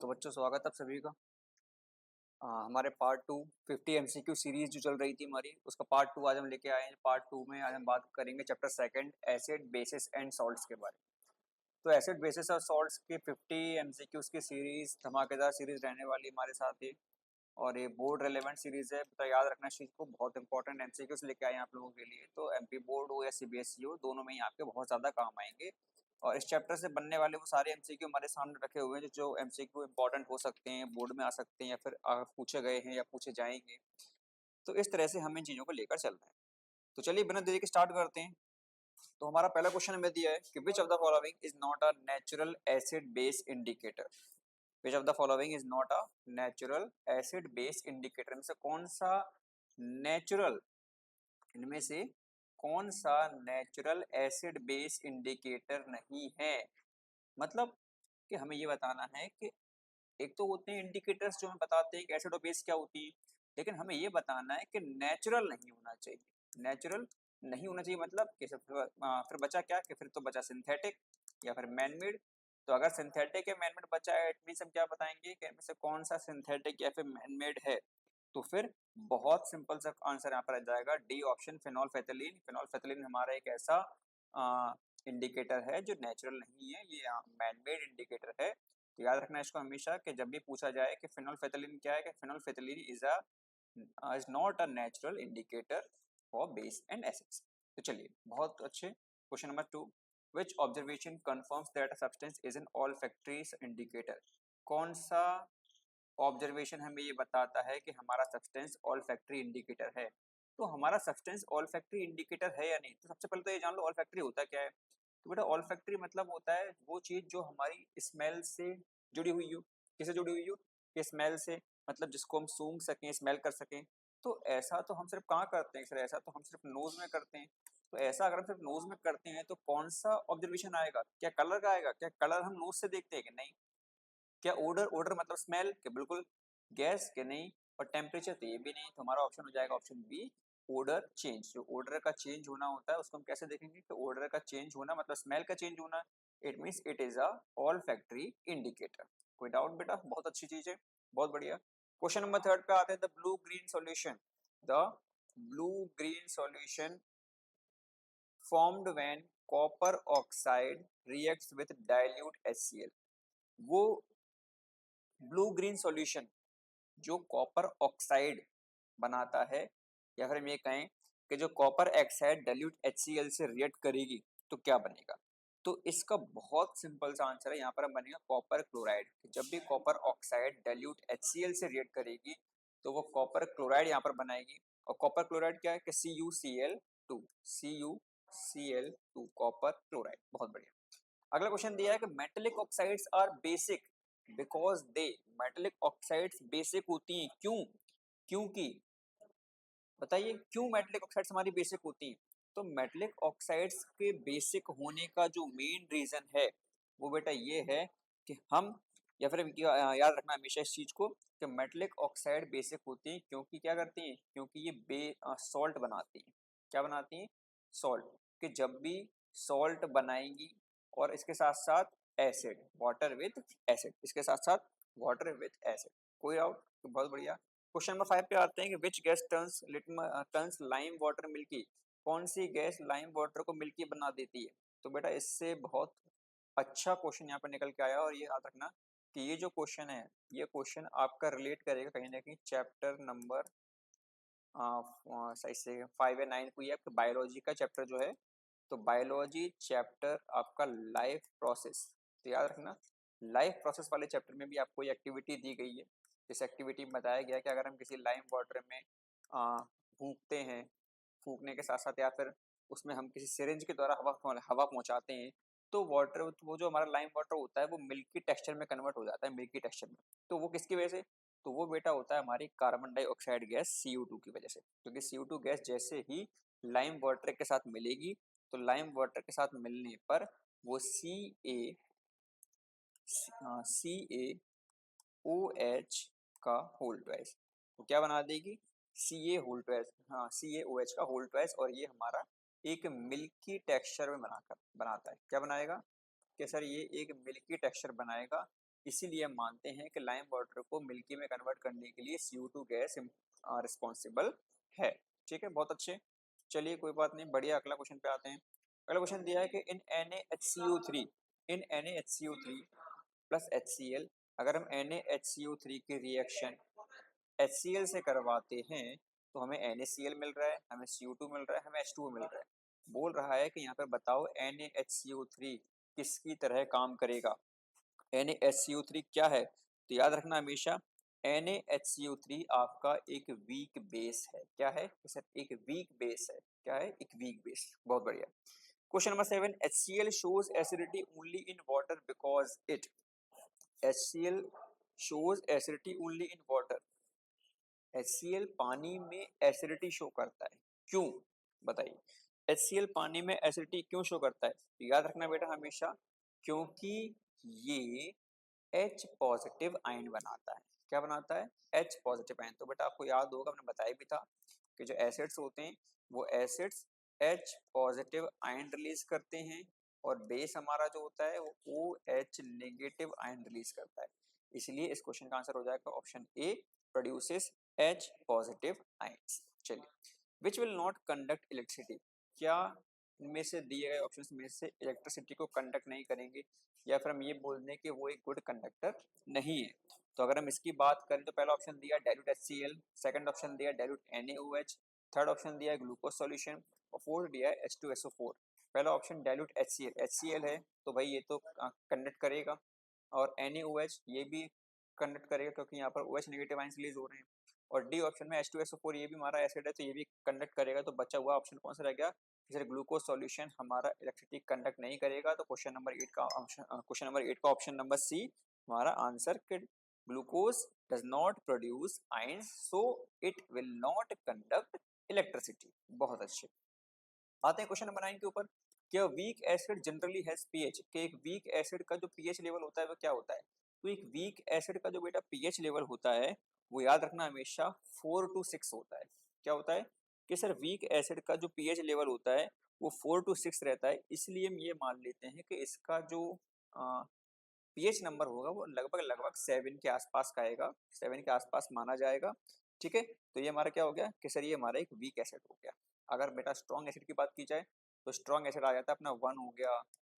तो बच्चों स्वागत है आप सभी का। हमारे पार्ट टू 50 एमसीक्यू सीरीज जो चल रही थी हमारी, उसका पार्ट टू आज हम लेके आए हैं। पार्ट टू में आज हम बात करेंगे chapter second acid basis and salts के बारे में। तो एसिड बेसिस और सॉल्ट्स की 50 एमसीक्यूज की सीरीज धमाकेदार सीरीज रहने वाली हमारे साथ ही, और ये बोर्ड रेलेवेंट सीरीज है। तो याद रखना इस चीज को, बहुत इंपॉर्टेंट एमसीक्यूज लेके आए हैं आप लोगों के लिए। तो एमपी बोर्ड हो या सीबीएसई हो, दोनों में ही आपके बहुत ज्यादा काम आएंगे। और इस चैप्टर से बनने वाले वो सारे एमसीक्यू हमारे सामने रखे हुए हैं जो एमसीक्यू इंपॉर्टेंट हो सकते हैं, बोर्ड में आ सकते हैं, या फिर पूछे गए हैं या पूछे जाएंगे। तो इस तरह से हम इन चीजों को लेकर चल रहे हैं। तो चलिए बिना देरी के स्टार्ट करते हैं। तो हमारा पहला क्वेश्चन हमें दिया है कि which of the following is not a natural acid base indicator. Which of the following is not a natural acid base indicator. इनमें से कौन सा नेचुरल इनमें से कौन सा नेचुरल एसिड बेस इंडिकेटर नहीं है। मतलब कि हमें ये बताना है कि एक तो होते हैं इंडिकेटर्स जो हमें बताते हैं कि एसिड और बेस क्या होती है, लेकिन हमें ये बताना है कि नेचुरल नहीं होना चाहिए। नेचुरल नहीं होना चाहिए मतलब कि फिर बचा क्या, कि फिर तो बचा सिंथेटिक या फिर मैनमेड। तो अगर सिंथेटिक या मैनमेड बचा है, इट मींस हम क्या बताएंगे कि इनमें से कौन सा सिंथेटिक या फिर मैनमेड है। तो फिर बहुत सिंपल सा आंसर यहाँ पर आ जाएगा, डी ऑप्शन, फिनोल्फेथलीन। फिनोल्फेथलीन हमारा एक ऐसा इंडिकेटर है जो नेचुरल नहीं है, ये मैनमेड इंडिकेटर है। तो याद रखना इसको हमेशा कि जब भी पूछा जाए कि फिनोल्फेथलीन क्या है, कि phenolphthalein is not a natural indicator for base and acids. तो चलिए बहुत अच्छे। Question number two, which observation confirms that a substance is an olfactory indicator. कौन सा ऑब्जर्वेशन हमें ये बताता है कि हमारा सब्सटेंस ऑल्फैक्टरी इंडिकेटर है। तो हमारा सब्सटेंस ऑल्फैक्टरी इंडिकेटर है या नहीं, तो सबसे पहले तो ये जान लो ऑल्फैक्टरी होता क्या है। तो बेटा ऑल्फैक्टरी मतलब होता है वो चीज जो हमारी स्मेल से जुड़ी हुई हो। किससे जुड़ी हुई हो, कि स्मेल से, मतलब जिसको हम सूंघ सकें, स्मेल कर सकें। तो ऐसा तो हम सिर्फ कहाँ करते हैं सर, ऐसा तो हम सिर्फ नोज में करते हैं। तो ऐसा अगर हम सिर्फ नोज में करते हैं तो कौन सा ऑब्जर्वेशन आएगा, क्या कलर का आएगा, क्या कलर हम नोज से देखते हैं कि नहीं। क्या ओडर, ओडर मतलब स्मेल के बिल्कुल, गैस के नहीं, और टेम्परेचर तो ये भी नहीं। तो हमारा ऑप्शन हो जाएगा ऑप्शन बी, ओडर चेंज। जो ओडर का चेंज होना होता है उसको हम कैसे देखेंगे, तो ओडर का चेंज होना मतलब स्मेल का चेंज होना, it means it is a olfactory indicator. कोई डाउट बेटा, बहुत अच्छी चीज है, बहुत बढ़िया। क्वेश्चन नंबर थर्ड पे आते हैं, the blue green solution. The blue green solution formed when copper oxide reacts with dilute HCl। वो ब्लू ग्रीन सॉल्यूशन जो कॉपर ऑक्साइड बनाता है, या फिर हम ये कहें कि जो कॉपर ऑक्साइड डाइल्यूट HCl से रिएक्ट करेगी तो क्या बनेगा। तो इसका बहुत सिंपल सा आंसर है, यहाँ पर हम बनेगा कॉपर क्लोराइड। जब भी कॉपर ऑक्साइड डाइल्यूट HCl से रिएक्ट करेगी तो वो कॉपर क्लोराइड यहाँ पर बनाएगी। और कॉपर क्लोराइड क्या है कि CuCl2, CuCl2 कॉपर क्लोराइड। बहुत बढ़िया। अगला क्वेश्चन दिया है कि metallic oxides are basic because they. Metallic oxides basic होती हैं क्यों, क्योंकि बताइए क्यों मेटेलिक ऑक्साइड्स हमारी बेसिक होती हैं। तो मेटेलिक ऑक्साइड्स के बेसिक होने का जो मेन रीजन है वो बेटा ये है कि हम, या फिर याद रखना हमेशा इस चीज को, कि मेटेलिक ऑक्साइड बेसिक होती है क्योंकि क्या करती हैं, क्योंकि ये सॉल्ट बनाती हैं। क्या बनाती हैं, सॉल्ट। कि जब भी सॉल्ट बनाएंगी और इसके साथ साथ एसिड, वाटर विथ एसिड, इसके साथ साथ वाटर विथ एसिड। कोई डाउट, तो बहुत बढ़िया। क्वेश्चन नंबर 5 पे आते हैं कि which gas turns lime water milky. कौन सी गैस लाइम वाटर को मिल्की बना देती है। तो बेटा इससे बहुत अच्छा क्वेश्चन यहाँ पर निकल के आया, और ये याद रखना कि ये जो क्वेश्चन है, ये क्वेश्चन आपका रिलेट करेगा कहीं ना कहीं चैप्टर नंबर सही से 5 या 9 को। ये आपका बायोलॉजी का चैप्टर जो है, तो बायोलॉजी चैप्टर आपका लाइफ प्रोसेस। तो याद रखना लाइफ प्रोसेस वाले चैप्टर में भी आपको ये एक्टिविटी दी गई है। इस एक्टिविटी में बताया गया है कि अगर हम किसी लाइम वाटर में फूंकते हैं, फूंकने के साथ साथ या फिर उसमें हम किसी सिरिंज के द्वारा हवा पहुंचाते हैं, तो वाटर, वो जो हमारा लाइम वाटर होता है वो मिल्की टेक्सचर में कन्वर्ट हो जाता है, मिल्की टेक्सचर में। तो वो किसकी वजह से, तो वो बेटा होता है हमारी कार्बन डाइऑक्साइड गैस CO2 की वजह से। क्योंकि CO2 गैस जैसे ही लाइम वाटर के साथ मिलेगी, तो लाइम वाटर के साथ मिलने पर वो CaOH का होल ट्वाइस, तो क्या बना देगी, Ca होल ट्वाइस, हाँ CaOH का होल ट्वाइस। और ये हमारा एक मिल्की टेक्सचर में बनाता है। क्या बनाएगा, कि सर ये एक मिल्की टेक्सचर बनाएगा, इसीलिए हम मानते हैं कि लाइम वाटर को मिल्की में कन्वर्ट करने के लिए CO2 गैस रिस्पॉन्सिबल है। ठीक है, बहुत अच्छे। चलिए कोई बात नहीं, बढ़िया। अगला क्वेश्चन पे आते हैं। अगला क्वेश्चन दिया है कि इन NaHCO3 प्लस HCl, अगर हम NaHCO3 की रिएक्शन HCl से करवाते हैं तो हमें NaCl मिल रहा है, हमें CO2 मिल रहा है, हमें H2O मिल रहा है। बोल रहा है कि यहाँ पर बताओ NaHCO3 किसकी तरह काम करेगा। NaHCO3 क्या है, तो याद रखना हमेशा NaHCO3 आपका एक वीक बेस है। क्या है सर, एक वीक बेस है। क्या है, एक वीक बेस। बहुत बढ़िया। Question number 7, HCl shows acidity only in water because it HCl shows acidity only in water। HCl पानी में एसिडिटी शो करता है, क्यों बताइए। HCl पानी में एसिडिटी क्यों शो करता है, तो याद रखना बेटा हमेशा, क्योंकि ये H पॉजिटिव आयन बनाता है। क्या बनाता है, H पॉजिटिव आयन। तो बेटा आपको याद होगा, हमने बताया भी था कि जो एसिड्स होते हैं वो acids H positive ion release करते हैं और बेस हमारा जो होता है वो OH नेगेटिव आयन रिलीज करता है। इसलिए इस क्वेश्चन का आंसर हो जाएगा option A, produces H positive ions. चलिए, which will not conduct electricity, क्या इनमें से दिए गए ऑप्शंस में से इलेक्ट्रिसिटी को कंडक्ट नहीं करेंगे, या फिर हम ये बोल दें कि वो एक गुड कंडक्टर नहीं है। तो अगर हम इसकी बात करें तो पहला ऑप्शन दिया डाइल्यूट HCl, सेकंड ऑप्शन दिया डाइल्यूट NaOH, थर्ड ऑप्शन दिया है ग्लूकोज सॉल्यूशन और फोर्थ दिया है H2SO4। पहला ऑप्शन डाइल्यूट HCl है तो भाई ये तो कंडक्ट करेगा, और NaOH ये भी कंडक्ट करेगा क्योंकि यहाँ पर OH नेगेटिव आयंस रिलीज हो रहे हैं, और डी ऑप्शन में H2SO4 ये भी हमारा एसिड है तो ये भी कंडक्ट करेगा। तो बचा हुआ ऑप्शन कौन सा रह गया, जैसे ग्लूकोज सॉल्यूशन हमारा इलेक्ट्रिसिटी कंडक्ट नहीं करेगा। तो क्वेश्चन नंबर 8 का ऑप्शन नंबर सी हमारा आंसर कि glucose does not produce ions so it will not conduct electricity. बहुत अच्छे। आते हैं क्वेश्चन नंबर 9 के ऊपर। क्या weak acid generally has pH, कि एक वीक एसिड का जो पीएच लेवल होता है वो क्या होता है। तो एक वीक एसिड का जो बेटा पीएच लेवल होता है वो याद रखना हमेशा 4 to 6 होता है। क्या होता है कि सर वीक एसिड का जो पीएच लेवल होता है वो 4 to 6 रहता है। इसलिए हम ये मान लेते हैं कि इसका जो पीएच नंबर होगा वो लगभग लगभग 7 के आसपास का आएगा, 7 के आसपास माना जाएगा। ठीक है, तो ये हमारा क्या हो गया कि सर ये हमारा एक वीक एसिड हो गया। अगर बेटा स्ट्रॉन्ग एसिड की बात की जाए तो स्ट्रॉन्ग एसिड आ जाता है अपना 1 हो गया,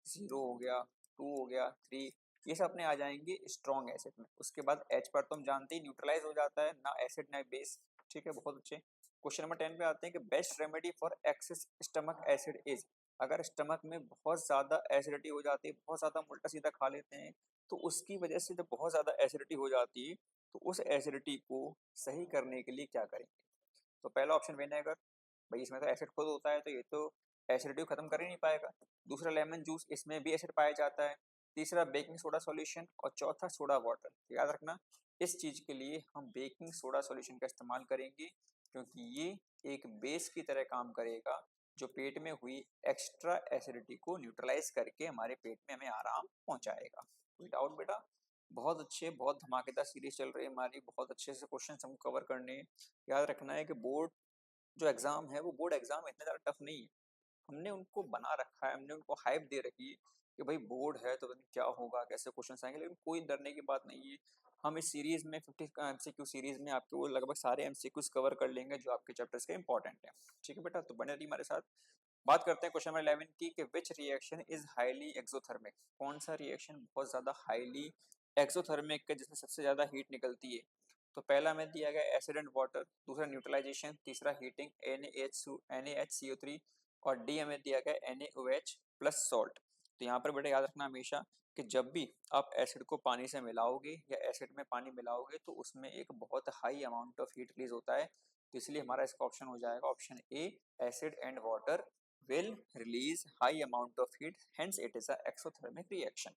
0 हो गया, 2 हो गया, 3, ये सब अपने आ जाएंगे स्ट्रॉन्ग एसिड में। उसके बाद H पर तो हम जानते ही न्यूट्रलाइज हो जाता है, ना एसिड ना बेस। ठीक है, बहुत अच्छे। क्वेश्चन नंबर 10 पे आते हैं कि best remedy for excess stomach acid is, अगर स्टमक में बहुत ज़्यादा एसिडिटी हो जाती है, बहुत ज़्यादा हम उल्टा सीधा खा लेते हैं, तो उसकी वजह से जब बहुत ज़्यादा एसिडिटी हो जाती है तो उस एसिडिटी को सही करने के लिए क्या करेंगे। तो पहला ऑप्शन विनेगर, भाई इसमें तो एसिड खुद होता है तो ये तो एसिडिटी को खत्म कर ही नहीं पाएगा। दूसरा लेमन जूस, इसमें भी एसिड पाया जाता है। तीसरा बेकिंग सोडा सॉल्यूशन और चौथा सोडा वाटर। याद रखना इस चीज़ के लिए हम बेकिंग सोडा सॉल्यूशन का इस्तेमाल करेंगे क्योंकि ये एक बेस की तरह काम करेगा जो पेट में हुई एक्स्ट्रा एसिडिटी को न्यूट्रलाइज करके हमारे पेट में हमें आराम पहुंचाएगा। कोई डाउट बेटा। बहुत अच्छे, बहुत धमाकेदार सीरीज चल रही है हमारी, बहुत अच्छे से क्वेश्चन हम कवर करने हैं। याद रखना है कि बोर्ड जो एग्जाम है वो बोर्ड एग्जाम इतना ज़्यादा टफ नहीं है। हमने उनको बना रखा है, हमने उनको हाइप दे रखी है कि भाई बोर्ड है तो पता नहीं क्या होगा, कैसे क्वेश्चन आएंगे, लेकिन कोई डरने की बात नहीं है। हम इस सीरीज में 50 MCQ सीरीज में आपके वो लगभग सारे MCQs कवर कर लेंगे जो आपके चैप्टर्स के इंपॉर्टेंट है। ठीक है बेटा, तो बने रहिए हमारे साथ। बात करते हैं क्वेश्चन नंबर 11 की कि which reaction is highly exothermic, कौन सा रिएक्शन बहुत ज़्यादा हाईली एक्सोथर्मिक है जिसमें सबसे ज़्यादा हीट निकलती है। तो पहला में दिया गया एसिड एंड वाटर, दूसरा न्यूट्रलाइजेशन, तीसरा हीटिंग NaHCO3 और डी हमें दिया गया NaOH प्लस सॉल्ट। तो यहाँ पर बेटा याद रखना हमेशा कि जब भी आप एसिड को पानी से मिलाओगे या एसिड में पानी मिलाओगे तो उसमें एक बहुत high amount of heat release होता है। तो इसलिए हमारा इसका ऑप्शन हो जाएगा option A, acid and water will release high amount of heat, hence it is a exothermic reaction।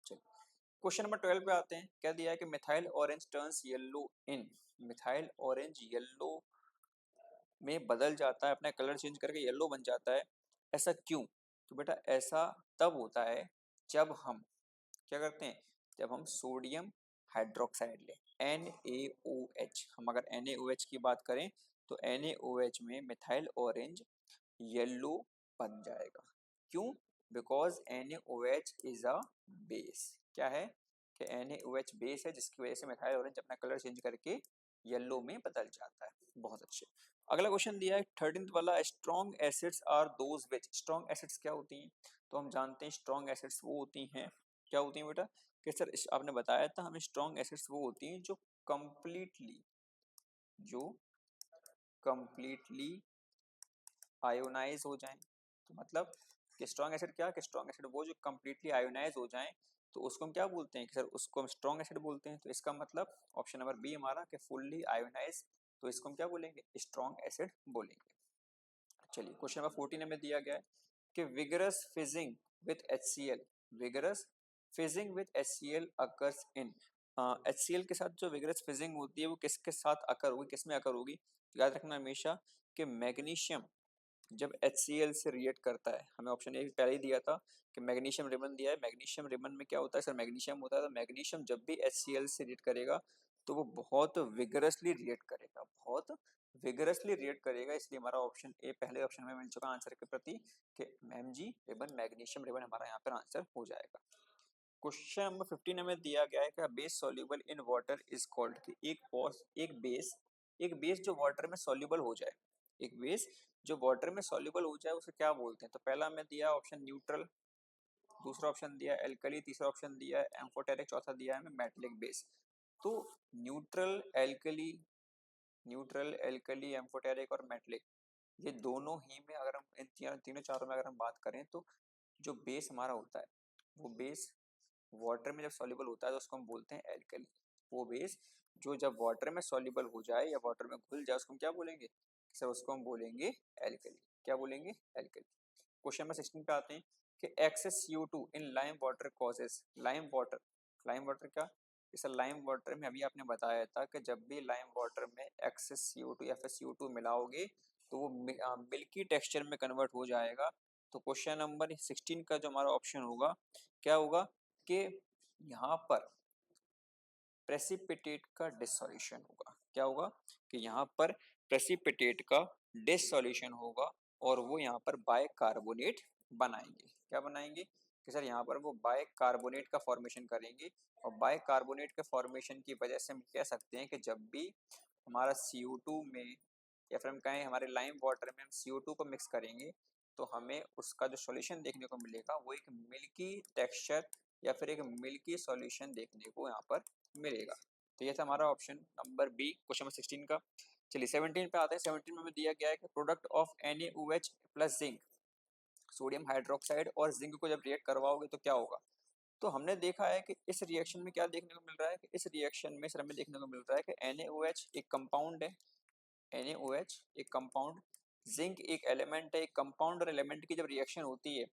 चलिए क्वेश्चन नंबर 12 पे आते हैं। क्या दिया है कि methyl orange turns yellow in, methyl orange yellow में बदल जाता है, अपना कलर चेंज करके येलो बन जाता है, ऐसा क्यों। तो बेटा ऐसा तब होता है जब हम क्या करते हैं, जब हम सोडियम हाइड्रोक्साइड लें NaOH, हम अगर NaOH की बात करें तो NaOH में मिथाइल ऑरेंज येलो बन जाएगा। क्यों, because NaOH is a base. क्या है, कि NaOH बेस है जिसकी वजह से मिथाइल ऑरेंज अपना कलर चेंज करके येलो में बदल जाता है। बहुत अच्छे। अगला क्वेश्चन दिया है 13th वाला, strong acids are those which. Strong acids क्या होती हैं? तो हम जानते हैं स्ट्रॉन्ग एसिड्स वो होती हैं, क्या होती हैं बेटा? कि सर आपने बताया था हमें स्ट्रॉन्ग एसिड्स वो होती हैं जो कंप्लीटली आयोनाइज हो जाएं। तो मतलब कि स्ट्रॉन्ग एसिड क्या, कि स्ट्रॉन्ग एसिड वो जो कंप्लीटली आयोनाइज हो जाएं तो उसको हम क्या बोलते हैं? कि सर उसको हम स्ट्रॉन्ग एसिड बोलते हैं। तो इसका मतलब ऑप्शन नंबर बी हमारा कि फुल्ली आयोनाइज, तो इसको हम क्या बोलेंगे? स्ट्रॉन्ग एसिड बोलेंगे। चलिए क्वेश्चन नंबर 14 में दिया गया है कि vigorous fizzing with HCl, vigorous fizzing with HCl occurs in. HCl के साथ जो विगरस फिजिंग होती है वो किसके साथ अकर होगी, किसमें अकर होगी? याद रखना हमेशा कि मैग्नीशियम जब HCl से रिएक्ट करता है, हमें ऑप्शन ए पहले ही दिया था कि मैग्नीशियम रिबन दिया है, मैग्नीशियम रिबन में क्या होता है? सर मैग्नीशियम होता है। तो मैग्नीशियम जब भी HCl से रिएक्ट करेगा तो वो बहुत विगरसली रिएक्ट करेगा, बहुत विगरसली रिएक्ट करेगा। इसलिए हमारा ऑप्शन ए पहले ऑप्शन में मिल चुका आंसर के प्रति कि MG रिबन, मैग्नीशियम रिबन हमारा यहाँ पर आंसर हो जाएगा। क्वेश्चन नंबर 15 हमें दिया गया है कि base soluble in water is called, कि एक बेस जो वाटर में सॉल्युबल हो जाए, एक बेस जो वाटर में सॉल्युबल हो जाए उसे क्या बोलते हैं? तो पहला हमें दिया ऑप्शन न्यूट्रल, दूसरा ऑप्शन दिया एल्कली, तीसरा ऑप्शन दिया है एम्फोटेरिक, चौथा दिया है हमें मेटलिक बेस। तो न्यूट्रल एल्कली, एम्फोटेरिक और मेटलिक, ये दोनों ही में अगर हम इन तीनों चारों में अगर हम बात करें तो जो बेस हमारा होता है वो बेस वाटर में जब सॉल्युबल होता है तो उसको हम बोलते हैं एल्कली। वो बेस जो जब वाटर में सॉल्युबल हो जाए या वाटर में घुल जाए उसको हम क्या बोलेंगे? सर उसको हम बोलेंगे एल्कली। क्या बोलेंगे? एल्कली। क्वेश्चन नंबर 16 पे आते हैं कि excess CO2 in lime water causes, lime water क्या? इस लाइम वाटर में अभी आपने बताया था कि जब भी लाइम वाटर में एक्सेस CO2 या फिर CO2 मिलाओगे तो वो मिल्की टेक्सचर में कन्वर्ट हो जाएगा। तो क्वेश्चन नंबर 16 का जो हमारा ऑप्शन होगा क्या होगा? कि यहाँ पर प्रेसिपिटेट का डिसॉल्यूशन होगा। क्या होगा? कि यहाँ पर प्रेसिपिटेट का डिसॉल्यूशन होगा और वो यहाँ पर बाइकार्बोनेट बनाएंगे। क्या बनाएंगे? कि सर यहाँ पर वो बाइकार्बोनेट का फॉर्मेशन करेंगे और बाइकार्बोनेट के फॉर्मेशन की वजह से हम कह सकते हैं कि जब भी हमारा CO2 में या फिर हम कहें हमारे लाइम वाटर में हम CO2 को मिक्स करेंगे तो हमें उसका जो सॉल्यूशन देखने को मिलेगा वो एक मिल्की टेक्सचर या फिर एक मिल्की सॉल्यूशन देखने को यहाँ पर मिलेगा। तो ये था हमारा option number B question number 16 का। चलिए 17 पे आते हैं। 17 में हमें दिया गया है कि product of NaOH plus zinc, sodium hydroxide और जिंक को जब रिएक्ट करवाओगे तो क्या होगा? तो हमने देखा है कि इस रिएक्शन में क्या देखने को मिल रहा है कि इस रिएक्शन में सर हमें देखने को मिल रहा है कि NaOH एक कंपाउंड है, NaOH एक कंपाउंड, जिंक एक एलिमेंट है। एक कंपाउंड और एलिमेंट की जब रिएक्शन होती है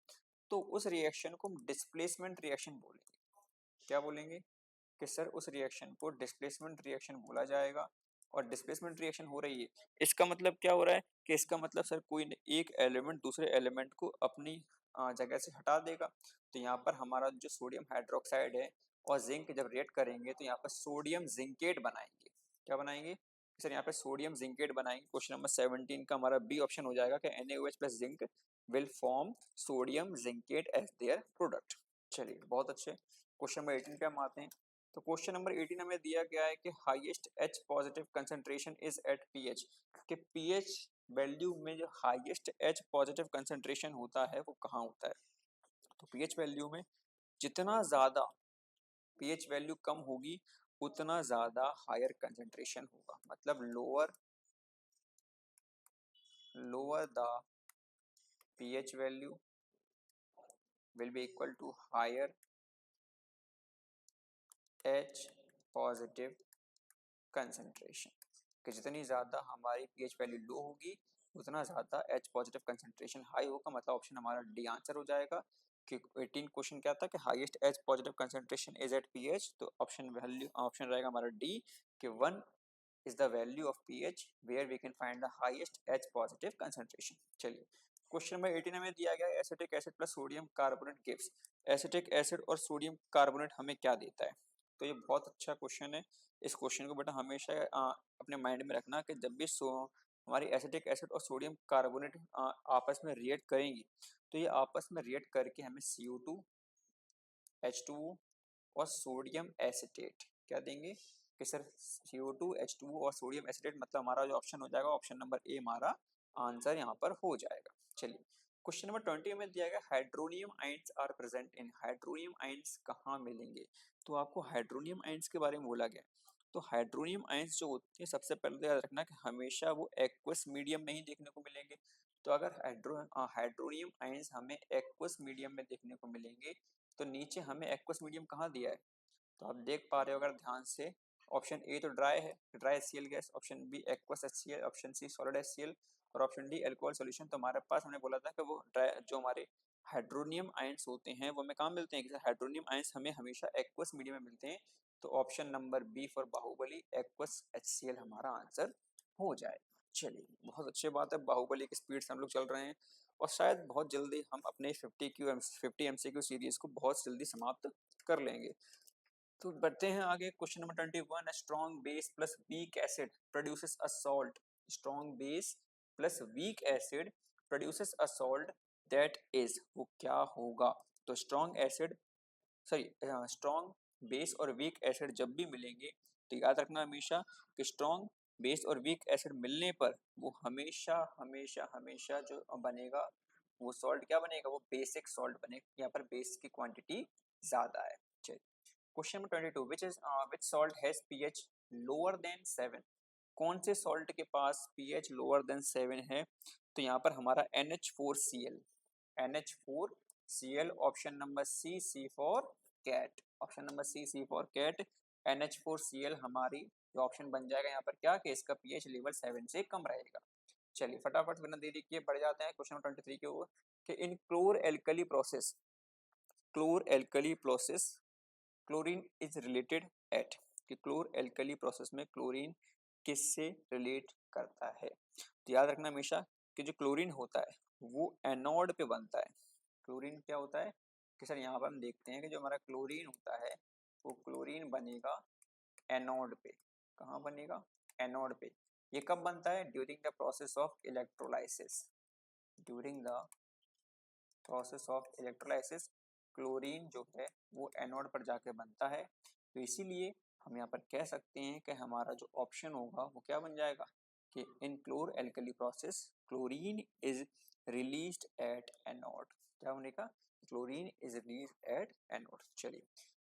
तो उस रिएक्शन को हम डिस्प्लेसमेंट रिएक्शन बोलेंगे। क्या बोलेंगे? कि सर उस रिएक्शन को डिस्प्लेसमेंट रिएक्शन बोला जाएगा। और डिस्प्लेसमेंट रिएक्शन हो रही है इसका मतलब क्या हो रहा है? कि इसका मतलब सर कोई एक एलिमेंट दूसरे एलिमेंट को अपनी जगह से हटा देगा। तो यहाँ पर हमारा जो सोडियम हाइड्रोक्साइड है और जिंक जब रिएक्ट करेंगे तो यहाँ पर सोडियम जिंकेट बनाएंगे। क्या बनाएंगे? सर यहाँ पे सोडियम जिंकेट बनाएंगे। क्वेश्चन नंबर 17 का हमारा बी ऑप्शन हो जाएगा कि NaOH plus zinc will form sodium zincate as their product. चलिए बहुत अच्छे। क्वेश्चन नंबर 18 पे हम आते हैं। तो क्वेश्चन नंबर 18 हमें दिया गया है कि highest H positive concentration is at pH, कि पीएच वैल्यू में जो हाईएस्ट H पॉजिटिव कंसंट्रेशन होता है वो कहाँ होता है? तो पीएच वैल्यू में जितना ज्यादा पीएच वैल्यू कम होगी उतना ज्यादा हायर कंसंट्रेशन होगा। मतलब lower the pH value will be equal to higher H positive concentration, कि जितनी ज़्यादा हमारी पीएच वैल्यू लो होगी उतना ज़्यादा H पॉजिटिव कंसंट्रेशन हाई होगा। मतलब ऑप्शन हमारा डी आंसर हो जाएगा। कि 18 क्वेश्चन क्या था कि highest H positive concentration is at pH, तो ऑप्शन रहेगा हमारा डी कि 1 is the value of pH where we can find the highest H positive concentration। चलिए क्वेश्चन नंबर 18 हमें दिया गया है acetic acid plus sodium carbonate gives. Acetic acid और सोडियम कार्बोनेट हमें क्या देता है? तो ये बहुत अच्छा क्वेश्चन है। इस क्वेश्चन को बेटा हमेशा अपने माइंड में रखना कि जब भी हमारी एसिटिक एसिड और सोडियम कार्बोनेट आपस में रिएक्ट करेंगी तो ये आपस में रिएक्ट करके हमें CO2, H2O और सोडियम एसिटेट। क्या देंगे कि सर CO2 H2O और सोडियम एसिटेट, मतलब हमारा जो ऑप्शन हो जाएगा ऑप्शन नंबर ए हमारा आंसर यहाँ पर हो जाएगा। चलिए क्वेश्चन नंबर 20 में दिया गया hydronium ions are present in, hydronium ions कहाँ मिलेंगे, तो आपको हाइड्रोनियम आयंस के बारे में बोला गया। तो हाइड्रोनियम आयंस जो होते हैं सबसे पहले तो याद रखना कि हमेशा वो एक्वस मीडियम में ही देखने को मिलेंगे। तो अगर हाइड्रोनियम आयंस हमें एक्वस मीडियम में देखने को मिलेंगे तो नीचे हमें एक्वस मीडियम कहाँ दिया है, तो आप देख पा रहे हो अगर ध्यान से, ऑप्शन ए तो ड्राई है, dry HCl gas, option B aqueous HCl, option C solid HCl और ऑप्शन डी अल्कोहल सॉल्यूशन। तो हमारे पास हमने बोला था कि वो ड्राई जो हमारे हाइड्रोनियम आयंस होते हैं वो हमें कहाँ मिलते हैं, हाइड्रोनियम आयंस हमें हमेशा एक्वस मीडियम में मिलते हैं। तो option number B for Baahubali aqueous HCl हमारा आंसर हो जाए। चलिए बहुत अच्छी बात है, बाहुबली की स्पीड से हम लोग चल रहे हैं और शायद बहुत जल्दी हम अपने 50 MCQ सीरीज को बहुत जल्दी समाप्त कर लेंगे। तो बढ़ते हैं आगे, question number 21, strong base plus weak acid produces a salt, strong base plus weak acid produces a salt that is, वो क्या होगा। तो strong acid sorry strong base और वीक एसिड जब भी मिलेंगे तो याद रखना हमेशा कि स्ट्रॉन्ग बेस और वीक एसिड मिलने पर वो हमेशा हमेशा हमेशा जो बनेगा वो सॉल्ट क्या बनेगा, वो बेसिक सॉल्ट बनेगा। यहाँ पर बेस की क्वांटिटी ज्यादा है। चलिए question number 22, which salt has pH lower than 7, कौन से सॉल्ट के पास पीएच लोअर देन 7 है। तो यहाँ पर हमारा NH4Cl, NH4Cl option number C, C for cat, option number C, C for cat, NH4Cl हमारी जो ऑप्शन बन जाएगा यहाँ पर क्या, कि इसका पीएच लेवल 7 से कम रहेगा। चलिए फटाफट बिना देरी किए बढ़ जाते हैं क्वेश्चन नंबर 23 के ऊपर, कि in chlor alkali process, chlor alkali process chlorine is related at, कि क्लोर एल्कली प्रोसेस में क्लोरीन किससे रिलेट करता है। तो याद रखना हमेशा कि जो क्लोरीन होता है वो एनोड पे बनता है। क्लोरीन क्या होता है कि सर यहाँ पर हम देखते हैं कि जो हमारा क्लोरीन होता है वो क्लोरीन बनेगा एनोड पे। कहाँ बनेगा, एनोड पे। ये कब बनता है, during the process of electrolysis, during the process of electrolysis chlorine जो है वो एनोड पर जाके बनता है। तो इसीलिए हम यहाँ पर कह सकते हैं कि हमारा जो ऑप्शन होगा वो क्या बन जाएगा, कि in chlor alkali process chlorine is released at anode, क्या होने का, chlorine is released at anode. चलिए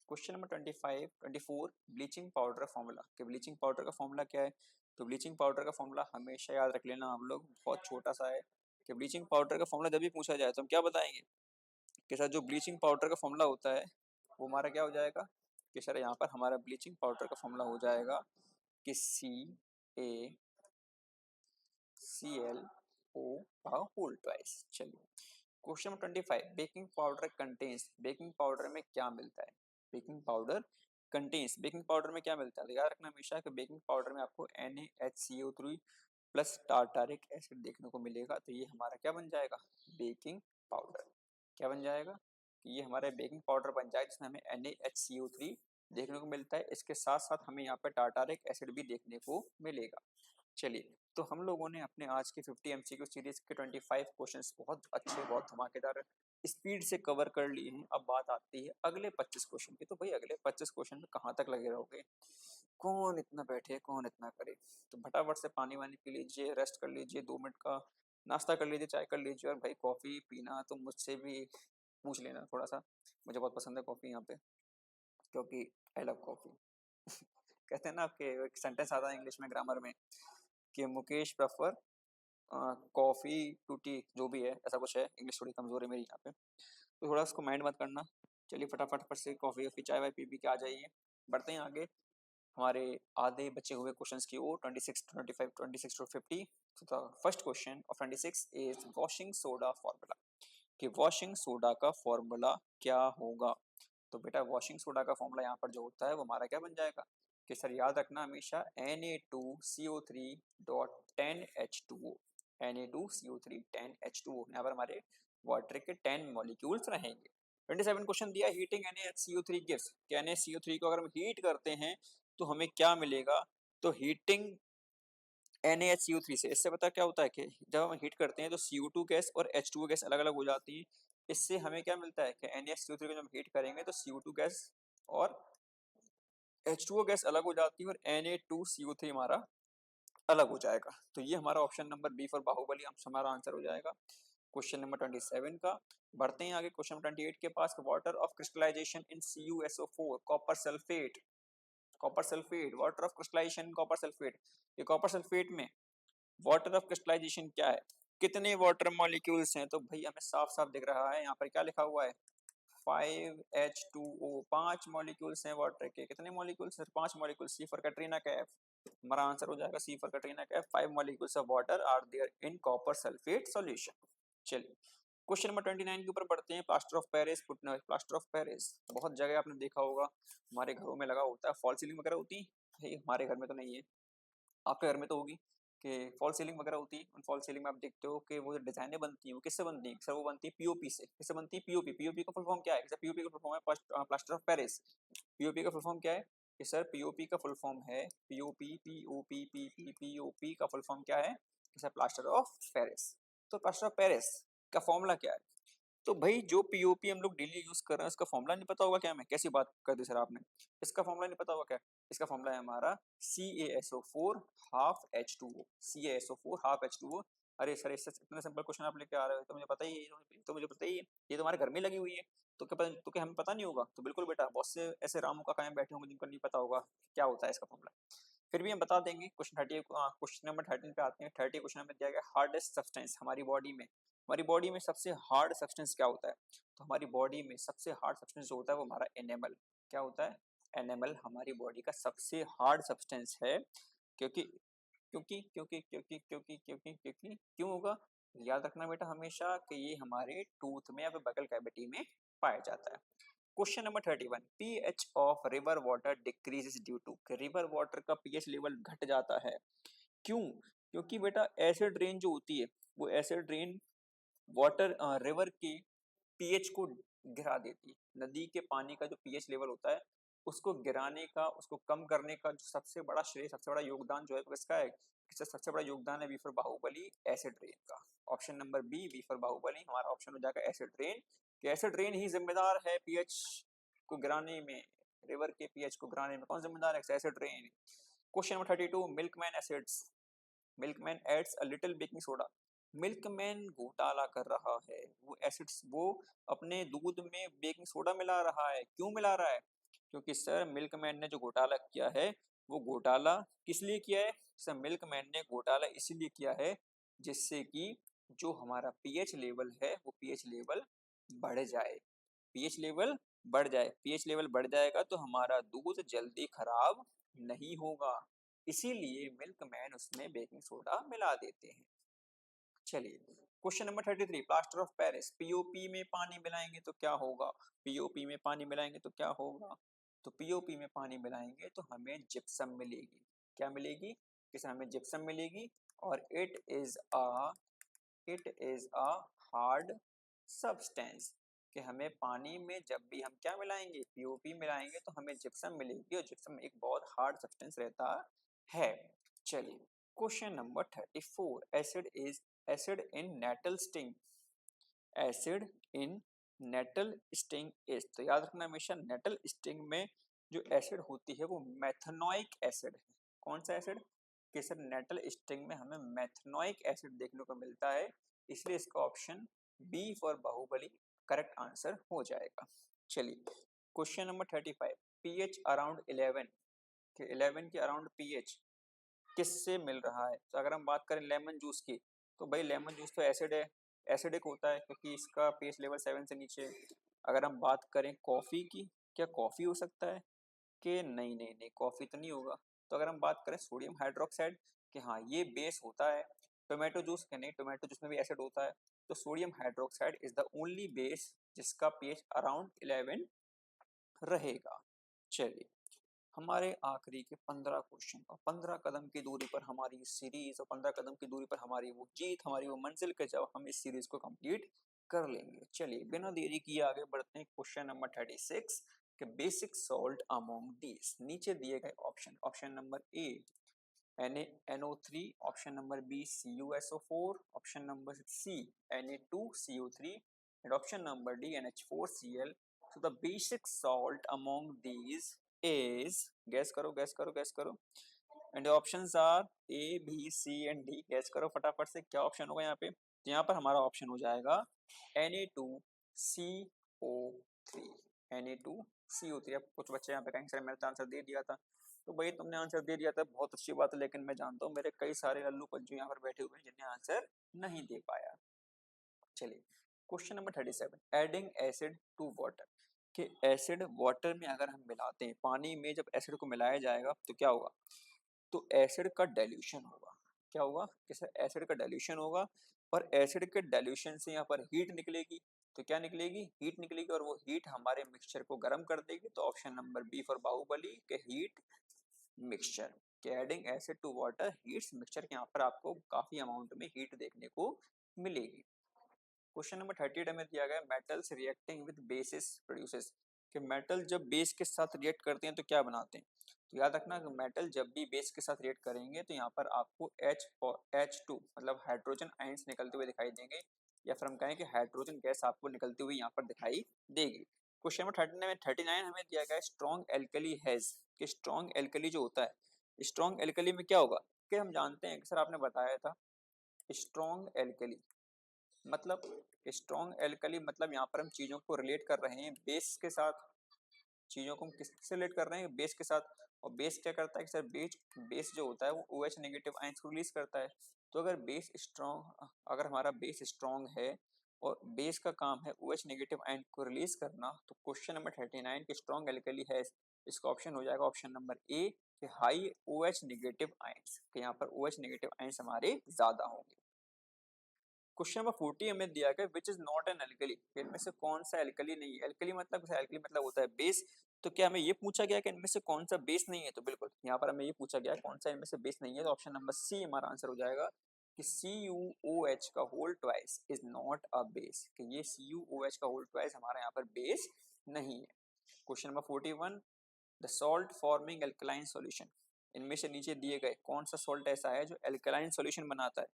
question number 24 bleaching powder formula, कि ब्लीचिंग पाउडर का फॉर्मूला क्या है। तो ब्लीचिंग पाउडर का फॉर्मूला हमेशा याद रख लेना आप लोग, बहुत छोटा सा है, कि ब्लीचिंग पाउडर का फॉर्मूला जब भी पूछा जाए तो हम क्या बताएंगे कि सर जो ब्लीचिंग पाउडर का फॉर्मूला होता है वो हमारा क्या हो जाएगा, कि सर यहाँ पर हमारा ब्लीचिंग पाउडर का फॉर्मूला हो जाएगा कि CaClO का होल ट्वाइस। चलिए question number 25, baking powder contains, baking powder में क्या मिलता है, baking powder contains, baking powder में क्या मिलता है। तो याद रखना हमेशा कि बेकिंग पाउडर में आपको NaHCO3 प्लस टार्टारिक एसिड देखने को मिलेगा। तो ये हमारा क्या बन जाएगा, बेकिंग पाउडर। क्या बन जाएगा, कि ये हमारा बेकिंग पाउडर बन जाएगा जिसमें हमें NaHCO3 देखने को मिलता है, इसके साथ साथ हमें यहाँ पर टार्टारिक एसिड भी देखने को मिलेगा। चलिए तो हम लोगों ने अपने आज के 50 MCQ सीरीज के 25 क्वेश्चंस बहुत अच्छे, बहुत धमाकेदार स्पीड से कवर कर लिए हैं। अब बात आती है अगले 25 क्वेश्चन की। तो भाई अगले 25 क्वेश्चन में कहाँ तक लगे रहोगे, कौन इतना बैठे कौन इतना करे। तो फटाफट से पानी वानी पी लीजिए, रेस्ट कर लीजिए, 2 मिनट का नाश्ता कर लीजिए, चाय कर लीजिए, और भाई कॉफ़ी पीना तो मुझसे भी पूछ लेना थोड़ा सा, मुझे बहुत पसंद है कॉफ़ी यहाँ पे, क्योंकि आई लव कॉफ़ी। कहते हैं ना आपके एक सेंटेंस आता है इंग्लिश में ग्रामर में कि Mukesh prefer coffee to tea, जो भी है ऐसा कुछ है, इंग्लिश थोड़ी कमज़ोर है मेरी यहाँ पे, तो थोड़ा उसको माइंड मत करना। चलिए फटाफट फट से कॉफ़ी वॉफ़ी चाय वाय पी पी के आ जाइए। बढ़ते हैं आगे हमारे आधे बचे हुए क्वेश्चंस की ओर, 26 टू 25, 26 टू 50। तो first question of 26 is washing soda formula, कि वॉशिंग सोडा का फॉर्मूला क्या होगा। तो बेटा वॉशिंग सोडा का फॉर्मूला यहाँ पर जो होता है वो हमारा क्या बन जाएगा, कि सर याद रखना हमेशा Na2CO3 dot 10H2O, Na2CO3 10H2O, यहाँ पर हमारे वाटर के 10 मॉलिक्यूल्स रहेंगे। 27 क्वेश्चन दिया, हीटिंग NaCO3 गिव्स, कि NaCO3 को अगर हम हीट करते हैं तो हमें क्या मिलेगा। तो हीटिंग NaHCO3 से, इससे पता क्या होता है कि जब हम हीट करते हैं तो CO2 गैस और H2O गैस अलग अलग हो जाती है। इससे हमें क्या मिलता है कि NaHCO3 को जब हीट करेंगे तो CO2 गैस और H2O गैस अलग हो जाती है और Na2CO3 हमारा अलग हो जाएगा। तो ये हमारा option number B for Baahubali हमारा आंसर हो जाएगा क्वेश्चन नंबर 27 का। बढ़ते हैं आगे क्वेश्चन 28 के पास। Water of crystallisation in CuSO4 copper sulphate, copper sulphate, water of crystallisation copper sulphate. ये कॉपर सल्फेट में वाटर ऑफ क्रिस्टलाइजेशन क्या है, कितने वाटर मॉलिक्यूल्स हैं, तो भाई हमें साफ साफ दिख रहा है यहाँ पर क्या लिखा हुआ है 5H2O, 5 मॉलिक्यूल्स हैं वाटर के। कितने मॉलिक्यूल्स हैं, 5 molecules. C for Katrina Kaif, हमारा आंसर हो जाएगा C for Katrina Kaif. 5 molecules of water are there in copper sulphate solution. चलिए क्वेश्चन नंबर 29 के ऊपर बढ़ते हैं। Plaster of Paris, plaster of Paris बहुत जगह आपने देखा होगा, हमारे घरों में लगा होता है, फॉल सीलिंग वगैरह होती है। हमारे घर में तो नहीं है, आपके घर में तो होगी कि फॉल सीलिंग वगैरह होती है। उन फॉल सीलिंग में आप देखते हो कि वो जो डिजाइनें बनती हैं वो किससे बनती हैं, सर वो बनती है पीओपी से। किससे बनती है, पीओपी। पीओपी का फुल फॉर्म क्या है, सर पीओपी का फुल फॉर्म है प्लास्टर ऑफ पेरिस। पीओपी का फुल फॉर्म क्या है कि सर पीओपी का फुल फॉर्म है पीओपी, पीओपी पी पीओपी का फुल फॉर्म क्या है कि सर प्लास्टर ऑफ पेरिस। तो प्लास्टर ऑफ पेरिस का फॉर्मूला क्या है, तो भाई जो पीओपी हम लोग डेली यूज कर रहे हैं उसका फॉर्मूला नहीं पता होगा क्या, मैं कैसी बात कर दी सर आपने, इसका फॉर्मूला नहीं पता होगा क्या। इसका फॉर्मूला है हमारा CaSO4 half H2O, CaSO4 half H2O। अरे सर इससे इतना सिंपल क्वेश्चन आप लेके आ रहे हो तो मुझे पता ही है, तो मुझे पता ही है, ये तो हमारे घर में लगी हुई है। तो क्या तो क्या हमें पता नहीं होगा, तो बिल्कुल बेटा बहुत से ऐसे रामू का कायम बैठे होंगे जिनको नहीं पता होगा क्या होता है इसका फॉर्मूला। फिर भी हम बता देंगे। क्वेश्चन नंबर 13 पे आते हैं। 30 क्वेश्चन में दिया गया हार्डेस्ट सब्सटेंस हमारी बॉडी में, हमारी बॉडी में सबसे हार्ड सब्सटेंस क्या होता है, तो हमारी बॉडी में सबसे हार्ड सब्सटेंस जो होता है वो हमारा एनेमल। क्या होता है, एनेमल हमारी बॉडी का सबसे हार्ड सब्सटेंस है। क्योंकि क्योंकि क्योंकि क्योंकि क्योंकि क्योंकि क्योंकि क्यों होगा, याद रखना बेटा हमेशा कि ये हमारे टूथ में या फिर बगल कैविटी में पाया जाता है। Question number 31, pH of river water decreases due to, river water का पीएच लेवल घट जाता है क्यों, क्योंकि बेटा एसिड रेन जो होती है वो एसिड रेन वाटर रिवर के पीएच को गिरा देती है। नदी के पानी का जो पीएच लेवल होता है उसको गिराने का, उसको कम करने का जो सबसे बड़ा श्रेय, सबसे बड़ा योगदान जो है वो किसका है, किसका सबसे बड़ा योगदान है, V for Baahubali acid rain का। Option number B V for Baahubali हमारा ऑप्शन हो जाएगा एसिड रेन, कि एसिड रेन ही जिम्मेदार है पीएच को गिराने में, रिवर के पीएच को गिराने में कौन जिम्मेदार है, acid rain. Question number 32, milkman acids, milkman adds a little baking soda, milkman घोटाला कर रहा है, वो एसिड्स वो अपने दूध में बेकिंग सोडा मिला रहा है। क्यों मिला रहा है, क्योंकि सर मिल्कमैन ने जो घोटाला किया है वो घोटाला किस लिए किया है, सर मिल्कमैन ने घोटाला इसीलिए किया है जिससे कि जो हमारा पीएच लेवल है वो पीएच लेवल बढ़ जाए, पीएच लेवल बढ़ जाए। पीएच लेवल बढ़ जाएगा तो हमारा दूध जल्दी खराब नहीं होगा, इसीलिए मिल्कमैन उसमें बेकिंग सोडा मिला देते हैं। चलिए question number 33, plaster of Paris, POP में पानी मिलाएंगे तो क्या होगा, पीओपी में पानी मिलाएंगे तो क्या होगा, तो पीओपी में पानी मिलाएंगे तो हमें जिप्सम मिलेगी। क्या मिलेगी, किसे हमें जिप्सम मिलेगी, और it is a hard substance, कि हमें पानी में जब भी हम क्या मिलाएंगे पीओपी मिलाएंगे तो हमें जिप्सम मिलेगी, और जिप्सम एक बहुत हार्ड सब्सटेंस रहता है। चलिए question number 34, acid in nettle sting, acid in nettle sting is, तो याद रखना हमेशा नेटल स्टिंग में जो एसिड होती है वो मैथनोइक एसिड है। कौन सा एसिड, कि सर नेटल स्टिंग में हमें मैथनोइक एसिड देखने को मिलता है, इसलिए इसका option B for Baahubali correct answer हो जाएगा। चलिए क्वेश्चन नंबर 35, पीएच अराउंड 11, के 11 के अराउंड पीएच किससे मिल रहा है, तो अगर हम बात करें लेमन जूस की तो भाई लेमन जूस तो एसिड है, एसिडिक होता है क्योंकि इसका पीएच लेवल 7 से नीचे। अगर हम बात करें कॉफ़ी की, क्या कॉफ़ी हो सकता है, कि नहीं नहीं नहीं कॉफ़ी तो नहीं होगा। तो अगर हम बात करें सोडियम हाइड्रोक्साइड, कि हाँ ये बेस होता है, टोमेटो जूस के नहीं, टोमेटो जूस में भी एसिड होता है, तो sodium hydroxide is the only base जिसका पीएच अराउंड 11 रहेगा। चलिए हमारे आखिरी के 15 क्वेश्चन और 15 कदम की दूरी पर हमारी सीरीज, और 15 कदम की दूरी पर हमारी वो जीत, हमारी वो मंजिल के जब हम इस सीरीज को कंप्लीट कर लेंगे। चलिए बिना देरी किए आगे बढ़ते हैं। क्वेश्चन नंबर 36 के बेसिक सॉल्ट अमोंग दीज, नीचे दिए गए option, option number A NaNO3, option number B CuSO4, option number C Na2CO3 and option number D NH4Cl So the basic salt among these is, guess करो guess करो guess करो, and the options are A, B, C and D. guess करो फटाफट से क्या option होगा यहाँ पे। तो यहाँ पर हमारा ऑप्शन हो जाएगा Na2CO3। Na2CO3। अब कुछ बच्चे यहाँ पे कहेंगे सर मैंने तो आंसर दे दिया था। तो भाई तुमने आंसर दे दिया था, बहुत अच्छी बात है, लेकिन मैं जानता हूँ मेरे कई सारे लल्लू पंजू यहाँ पर बैठे हुए हैं जिन्हें आंसर नहीं दे पाया। चलिए question number 37, adding acid to water. कि एसिड वाटर में अगर हम मिलाते हैं, पानी में जब एसिड को मिलाया जाएगा तो क्या होगा, तो एसिड का डाइल्यूशन होगा। क्या होगा कि सर एसिड का डाइल्यूशन होगा, और एसिड के डाइल्यूशन से यहाँ पर हीट निकलेगी। तो क्या निकलेगी, हीट निकलेगी, और वो हीट हमारे मिक्सचर को गर्म कर देगी। तो option number B for Baahubali के हीट मिक्सचर, के adding acid to water heats mixture. यहाँ पर आपको काफी अमाउंट में हीट देखने को मिलेगी। क्वेश्चन नंबर 38 हमें दिया गया metals reacting with basis produces. कि मेटल जब बेस के साथ रिएक्ट करते हैं तो क्या बनाते हैं। तो याद रखना कि मेटल जब भी बेस के साथ रिएक्ट करेंगे तो यहाँ पर आपको H और H2 मतलब हाइड्रोजन आयंस निकलते हुए दिखाई देंगे, या फिर हम कहें कि हाइड्रोजन गैस आपको निकलती हुई यहाँ पर दिखाई देगी। क्वेश्चन नंबर 39 हमें दिया गया स्ट्रॉन्ग एल्कली हैज। कि स्ट्रॉन्ग एल्कली जो होता है, स्ट्रॉन्ग एल्कली में क्या होगा, कि हम जानते हैं कि सर आपने बताया था स्ट्रॉन्ग एल्कली मतलब, स्ट्रॉन्ग एल्कली मतलब यहाँ पर हम चीजों को रिलेट कर रहे हैं बेस के साथ। चीजों को हम किससे रिलेट कर रहे हैं, बेस के साथ। और बेस क्या करता है कि सर बेस जो होता है वो OH नेगेटिव आयंस को रिलीज करता है। तो अगर हमारा बेस स्ट्रॉन्ग है और बेस का काम है OH नेगेटिव आयन को रिलीज करना, तो क्वेश्चन नंबर 39 की स्ट्रॉन्ग एल्कली है, इसका ऑप्शन हो जाएगा ऑप्शन नंबर ए, हाई OH नेगेटिव आयंस। यहाँ पर OH नेगेटिव आयंस हमारे ज्यादा होंगे। क्वेश्चन नंबर 40 हमें दिया गया which is not an alkali. इनमें से कौन सा एल्कली नहीं है। एल्कली मतलब होता है बेस। तो क्या हमें ये पूछा गया कि इनमें से कौन सा बेस नहीं है, तो बिल्कुल यहाँ पर हमें ये पूछा गया कौन सा इनमें से बेस नहीं है। तो ऑप्शन नंबर सी हमारा आंसर हो जाएगा कि CuOH का whole twice is not a base. कि ये CuOH का होल ट्वाइस हमारा यहाँ पर बेस नहीं है। Question number 41, the salt forming alkaline solution. इनमें से नीचे दिए गए कौन सा सॉल्ट ऐसा है जो एल्कलाइन सॉल्यूशन बनाता है।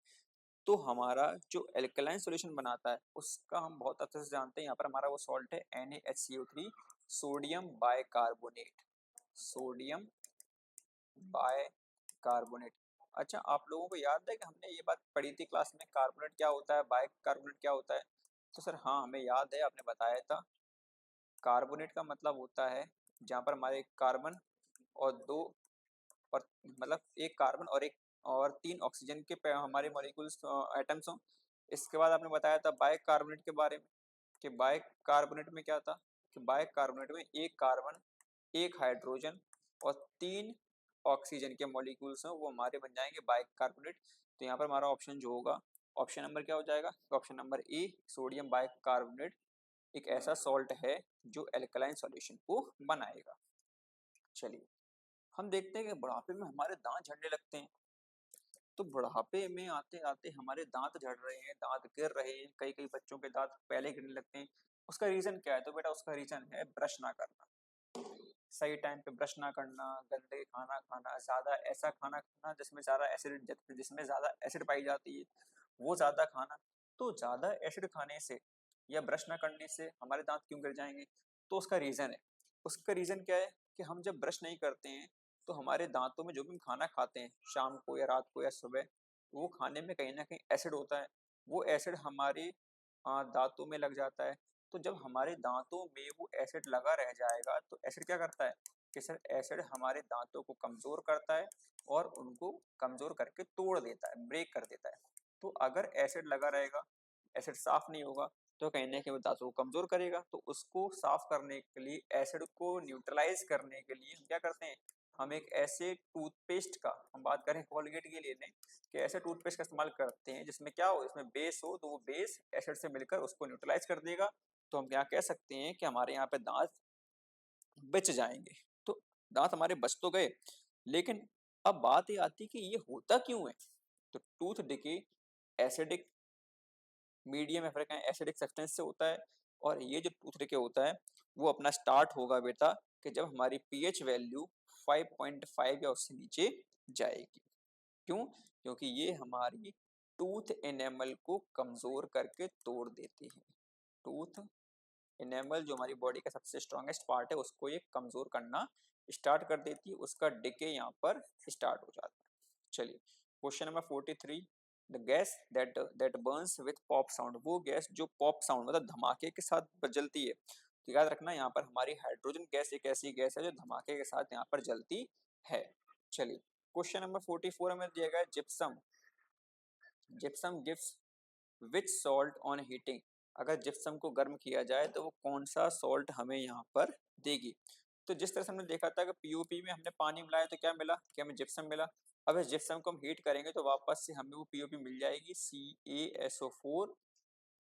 तो हमारा जो एल्कलाइन सॉल्यूशन बनाता है उसका हम बहुत अच्छे से जानते हैं। यहाँ पर हमारा वो सॉल्ट है NaHCO3, sodium bicarbonate. Sodium bicarbonate. अच्छा, आप लोगों को याद है कि हमने ये बात पढ़ी थी क्लास में, कार्बोनेट क्या होता है, बाइकार्बोनेट क्या होता है। तो सर हाँ, हमें याद है, आपने बताया था। कार्बोनेट का मतलब होता है जहाँ पर हमारे कार्बन और दो, और मतलब एक कार्बन और तीन ऑक्सीजन के हमारे मॉलिक्यूल्स एटम्स हों। इसके बाद आपने बताया था बाइकार्बोनेट के बारे में, कि बाइकार्बोनेट में क्या था, कि बाइकार्बोनेट में एक कार्बन, एक हाइड्रोजन और तीन ऑक्सीजन के मॉलिक्यूल्स हैं, वो हमारे बन जाएंगे बाइकार्बोनेट। तो यहाँ पर हमारा ऑप्शन जो होगा, ऑप्शन नंबर क्या हो जाएगा, तो ऑप्शन नंबर ए, सोडियम बाइकार्बोनेट एक ऐसा सॉल्ट है जो एल्कलाइन सॉल्यूशन को बनाएगा। चलिए हम देखते हैं कि बुढ़ापे में हमारे दांत झड़ने लगते हैं। तो बुढ़ापे में आते आते हमारे दांत झड़ रहे हैं, दांत गिर रहे हैं, कई कई बच्चों के दांत पहले गिरने लगते हैं। उसका रीजन क्या है, तो बेटा उसका रीजन है ब्रश ना करना, सही टाइम पे ब्रश ना करना, गंदे खाना खाना, ज्यादा ऐसा खाना खाना जिसमें ज्यादा एसिड जिसमें ज्यादा एसिड पाई जाती है वो ज्यादा खाना। तो ज्यादा एसिड खाने से या ब्रश ना करने से हमारे दांत क्यों गिर जाएंगे, तो उसका रीजन है। उसका रीजन क्या है कि हम जब ब्रश नहीं करते हैं तो हमारे दांतों में जो भी हम खाना खाते हैं शाम को या रात को या सुबह, वो खाने में कहीं ना कहीं एसिड होता है। वो एसिड हमारे दांतों में लग जाता है। तो जब हमारे दांतों में वो एसिड लगा रह जाएगा तो एसिड क्या करता है कि सर एसिड हमारे दांतों को कमजोर करता है और उनको कमजोर करके तोड़ देता है, ब्रेक कर देता है। तो अगर एसिड लगा रहेगा, एसिड साफ नहीं होगा, तो कहीं ना कहीं वो दांतों को कमजोर करेगा। तो उसको साफ करने के लिए, एसिड को न्यूट्रलाइज करने के लिए हम क्या करते हैं, हम एक ऐसे टूथपेस्ट का, हम बात करें कोलगेट के लिए नहीं, कि ऐसे टूथपेस्ट का इस्तेमाल करते हैं जिसमें क्या हो, इसमें बेस हो, तो वो बेस एसिड से मिलकर उसको न्यूट्रलाइज कर देगा। तो हम क्या कह सकते हैं कि हमारे यहाँ पे दांत बच जाएंगे। तो दांत हमारे बच तो गए, लेकिन अब बात ये आती है कि ये होता क्यों है। तो टूथ डिके एसिडिक मीडियम या फिर कहें एसिडिक सब्सटेंस से होता है। और ये जो टूथ डिके होता है वो अपना स्टार्ट होगा बेटा कि जब हमारी पीएच वैल्यू 5.5 या उससे नीचे जाएगी। क्यों, क्योंकि ये हमारी टूथ एनेमल को कमजोर करके तोड़ देते हैं। टूथ इनेमल जो हमारी बॉडी का सबसे स्ट्रॉन्गेस्ट पार्ट है उसको ये कमजोर करना स्टार्ट कर देती है, उसका डिके यहाँ पर स्टार्ट हो जाता है। चलिए question number 43, the gas that Burns with pop sound, वो गैस जो पॉप साउंड मतलब धमाके के साथ जलती है। तो याद रखना यहाँ पर हमारी हाइड्रोजन गैस एक ऐसी गैस है जो धमाके के साथ यहाँ पर जलती है। चलिए क्वेश्चन नंबर 44 में दिया गया gypsum, gypsum gives which salt on heating, अगर जिप्सम को गर्म किया जाए तो वो कौन सा सॉल्ट हमें यहाँ पर देगी। तो जिस तरह से हमने देखा था कि पीओपी में हमने पानी मिलाया तो क्या मिला, कि हमें जिप्सम मिला। अब इस जिप्सम को हम हीट करेंगे तो वापस से हमें वो पीओपी मिल जाएगी CaSO4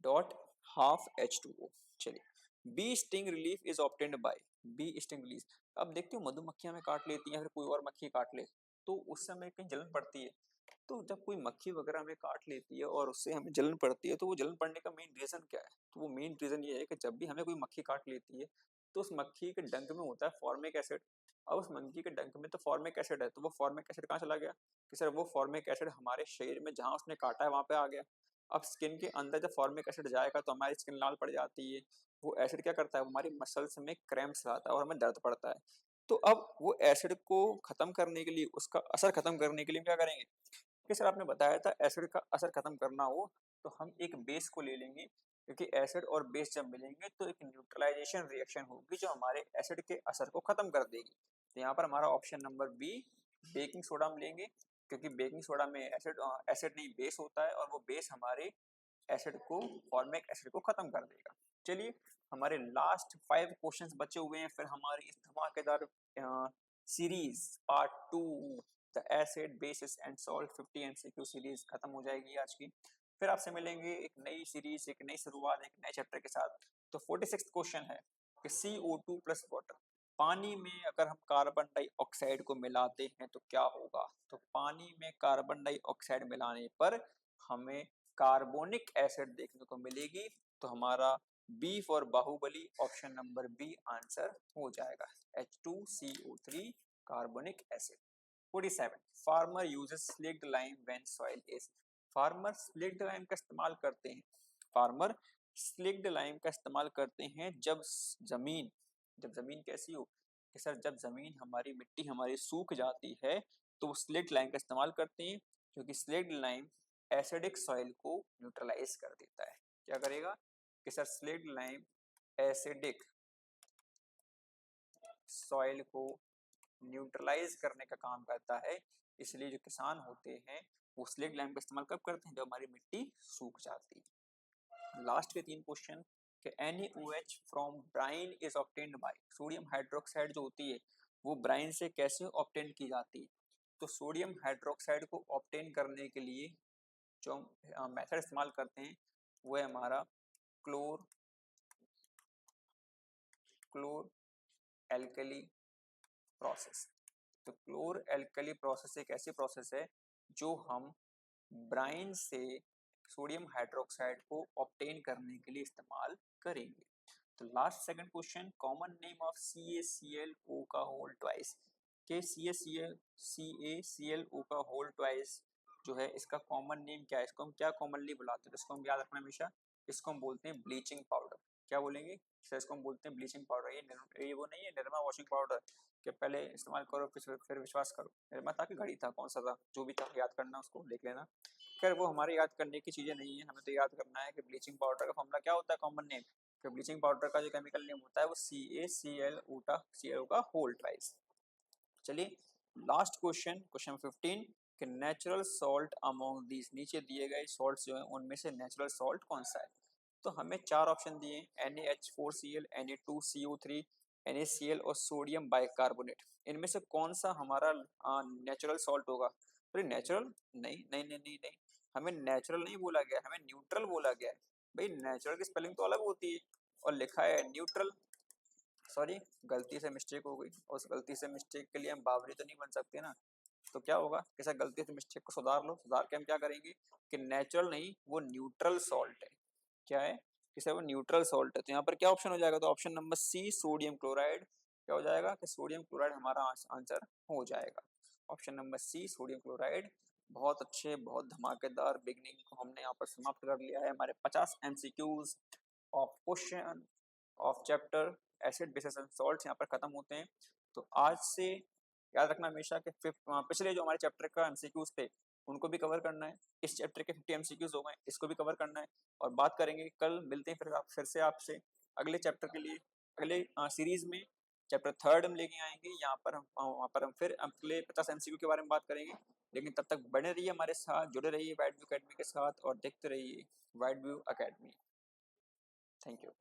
डॉट हाफ H2O। चलिए bee sting relief is obtained by, bee sting relief, अब देखते हो मधुमक्खियां हमें काट लेती हैं, फिर कोई और मक्खी काट ले तो उससे हमें कहीं जलन पड़ती है। तो जब कोई मक्खी वगैरह हमें काट लेती है और उससे हमें जलन पड़ती है तो वो जलन पड़ने का मेन रीजन क्या है, तो वो मेन रीजन ये है कि जब भी हमें कोई मक्खी काट लेती है तो उस मक्खी के डंक में होता है फॉर्मिक एसिड। अब उस मक्खी के डंक में तो फॉर्मिक एसिड है, तो वो फॉर्मिक एसिड कहाँ चला गया, कि सर वो फॉर्मिक एसिड हमारे शरीर में जहाँ उसने काटा है वहां पे आ गया। अब स्किन के अंदर जब फॉर्मिक एसिड जाएगा तो हमारी स्किन लाल पड़ जाती है। वो एसिड क्या करता है, हमारी मसल्स में क्रैम्प्स लाता है और हमें दर्द पड़ता है। तो अब वो एसिड को खत्म करने के लिए, उसका असर खत्म करने के लिए क्या करेंगे, कि सर आपने बताया था एसिड का असर खत्म करना हो तो हम एक बेस को ले लेंगे, क्योंकि एसिड और बेस जब मिलेंगे तो एक न्यूट्रलाइजेशन रिएक्शन होगी जो हमारे एसिड के असर को खत्म कर देगी। तो यहाँ पर हमारा option number B baking soda हम लेंगे, क्योंकि बेकिंग सोडा में एसिड एसिड नहीं बेस होता है और वो बेस हमारे एसिड को फॉर्मिक एसिड को खत्म कर देगा। चलिए हमारे लास्ट 5 क्वेश्चंस बचे हुए हैं, फिर हमारी इस धमाकेदार series part 2 the acid basis and salt 50 MCQ series खत्म हो जाएगी आज की। फिर आपसे मिलेंगे एक नई सीरीज, एक नई शुरुआत, एक नए चैप्टर के साथ। तो 46 क्वेश्चन है कि CO2 प्लस वाटर, पानी में अगर हम कार्बन डाइऑक्साइड को मिलाते हैं तो क्या होगा। तो पानी में कार्बन डाइऑक्साइड मिलाने पर हमें कार्बोनिक एसिड देखने को मिलेगी। तो हमारा B for Baahubali option number B answer हो जाएगा, H2CO3 carbonic acid. 47 farmer uses slaked lime when soil is, farmer slaked lime का इस्तेमाल करते हैं, फार्मर स्लिक्ड लाइम का इस्तेमाल करते हैं जब जमीन, जब जमीन कैसी हो, कि सर जब जमीन हमारी मिट्टी हमारी सूख जाती है तो वो स्लिक्ड लाइम का इस्तेमाल करते हैं, क्योंकि स्लिक्ड लाइम एसिडिक सॉइल को न्यूट्रलाइज कर देता है। क्या करेगा, कि सर स्लिक्ड लाइम एसिडिक सॉइल को न्यूट्रलाइज करने का काम करता है। इसलिए जो किसान होते हैं वो स्लिक्ड लाइम का इस्तेमाल कब करते हैं, जब हमारी मिट्टी सूख जाती है। लास्ट के 3 क्वेश्चन कि NaOH from brine is obtained by, sodium hydroxide जो होती है वो ब्राइन से कैसे ऑब्टेन की जाती है। तो सोडियम हाइड्रोक्साइड को ऑब्टेन करने के लिए जो हम मेथड इस्तेमाल करते हैं वो है हमारा क्लोर एल्कली प्रोसेस। तो क्लोर एल्कली प्रोसेस एक ऐसी प्रोसेस है जो हम ब्राइन से सोडियम हाइड्रोक्साइड को ऑब्टेन करने के लिए इस्तेमाल करेंगे। तो last second question, common name of CaClO का होल ट्वाइस, के CaClO का होल ट्वाइस जो है इसका कॉमन नेम क्या है, इसको हम क्या कॉमनली बुलाते हैं, इसको हम याद रखना हमेशा, इसको हम बोलते हैं ब्लीचिंग पाउडर। क्या बोलेंगे सर, इसको हम बोलते हैं ब्लीचिंग पाउडर। ये वो नहीं है निरमा वॉशिंग पाउडर कि पहले इस्तेमाल करो फिर विश्वास करो, निरमा था कि घड़ी था, कौन सा था जो भी था याद करना, उसको देख लेना। खैर वो हमारे याद करने की चीज़ें नहीं है, हमें तो याद करना है कि ब्लीचिंग पाउडर का फॉर्मूला क्या होता है कॉमन नेम, कि ब्लीचिंग पाउडर का जो केमिकल नेम होता है वो CaClO का होल ट्वाइस। चलिए लास्ट क्वेश्चन, क्वेश्चन 15 कि नेचुरल सॉल्ट अमोंग दीज, नीचे दिए गए सॉल्ट्स जो हैं उनमें से नेचुरल सॉल्ट कौन सा है। तो हमें 4 ऑप्शन दिए हैं, NaH4Cl, Na2CO3, NaCl और सोडियम बाइकार्बोनेट। इनमें से कौन सा हमारा नेचुरल सॉल्ट होगा। तो नेचुरल नहीं नहीं नहीं नहीं नहीं, हमें नेचुरल नहीं बोला गया, हमें न्यूट्रल बोला गया है। भाई नेचुरल की स्पेलिंग तो अलग होती है और लिखा है न्यूट्रल। सॉरी गलती से मिस्टेक हो गई, उस गलती से मिस्टेक के लिए हम बावरी तो नहीं बन सकते ना। तो क्या होगा, कैसा गलती से मिस्टेक को सुधार लो, सुधार के हम क्या करेंगे कि नेचुरल नहीं वो न्यूट्रल सॉल्ट है। क्या है कि सर वो न्यूट्रल सॉल्ट है। तो यहाँ पर क्या ऑप्शन हो जाएगा, तो option number C sodium chloride, क्या हो जाएगा कि सोडियम क्लोराइड हमारा आंसर हो जाएगा। Option number C sodium chloride. बहुत अच्छे, बहुत धमाकेदार बिगनिंग को हमने यहाँ पर समाप्त कर लिया है। हमारे 50 MCQs of question of chapter acid basis and salts यहाँ पर खत्म होते हैं। तो आज से याद रखना हमेशा कि पिछले जो हमारे चैप्टर का एमसीक्यूज थे उनको भी कवर करना है। इस चैप्टर के 50 एमसीक्यूज हो गए, इसको भी कवर करना है और बात करेंगे। कल मिलते हैं फिर से आपसे अगले चैप्टर के लिए, अगले सीरीज में चैप्टर थर्ड हम लेके आएंगे। यहाँ पर हम वहाँ पर हम फिर अगले 50 एमसीक्यू के बारे में बात करेंगे। लेकिन तब तक बने रहिए हमारे साथ, जुड़े रहिए वाइड व्यू अकेडमी के साथ और देखते रहिए wide view academy. Thank you.